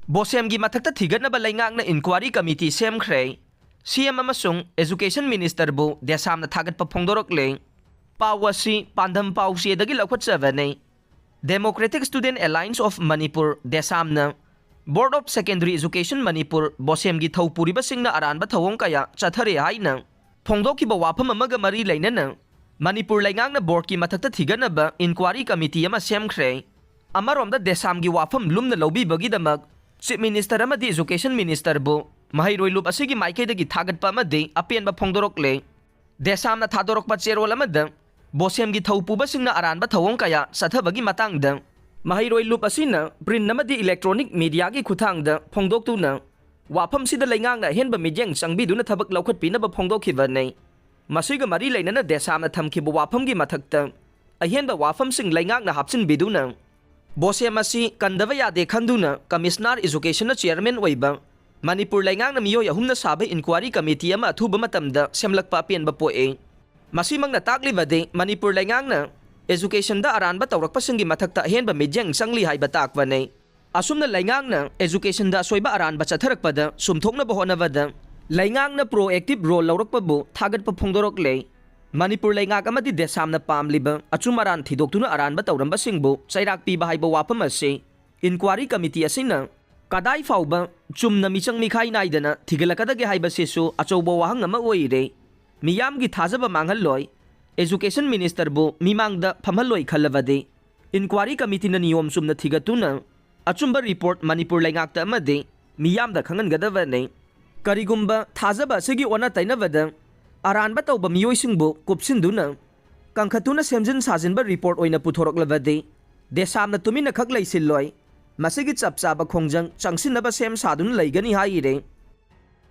BOSEM gi Mathakta Thigatnaba Leingakna Inquiry Committee Semkhre CM amasung Education Minister bu desamna thagatpa phongdorokle pawasi pandam pawsi dagi lakhotchabane Democratic Student Alliance of Manipur desamna Board of Secondary Education Manipur BOSEM gi thawpuriba singna aranba thawong kaya chathare haina phongdokkiba wafam amaga mari leinana Manipur Leingakna Board ki Mathakta Thigatnaba Inquiry Committee ama semkhre amaromda desam gi wafam lumna lobibagi damak Chief Minister amadi Education Minister bu mahairoi lup asigi maikaidagi thagatpa amadi apenba phongdorokle desamna thadorokpa cherol amada BOSEM gi thawpuba singna aranba thawong kaya sathabagi matangda mahairoi lup asina print amadi electronic media gi khuthangda phongdoktuna wafam sida leingakna henba mijeng changbiduna thabak laukhatpinaba phongdokhibane masiga mari leinana desamna thamkhiba wafam gi mathakta ahenba wafam sing leingakna hapsin biduna BOSEM asi kandava yade khanduna Commissioner Education Chairman oiba Manipur Leingakna miyoi ahumna sabe Inquiry Committee ama athuba matamda semlakpa apenba poe masimangna taklibade Manipur Leingakna Education da aranba tawrakpa singi mathakta henba mijeng changli haiba takwane asumna Leingakna Education da soiba aranba chatharakpada sumthokna bahonavada Leingakna proactive role lawrakpa bu thagatpa phongdorokle Manipur Leingak amadi desamna pamliba achumaran thidoktuna aranba tawramba singbu chairak piba haiba wapam ase Inquiry Committee asina kadai fauba chumna michang mikhai naidana thigalakadage haiba sesu achouba wahang ama oire miyamgi thajaba manghalloi Education Minister bu mimangda phamhalloi khallavade Inquiry Committee na niyom chumna thigatuna achumba report Manipur Leingakta amade miyamda khangangadavane karigumba thajaba asigi ona tainavada aranba tawba miyoisingbu kupsinduna kangkhatuna semjin sajinba report oina puthoroklabade desamna tumina khak leisilloi masigi chapchaba khongjang changsinaba sem sadun leigani haire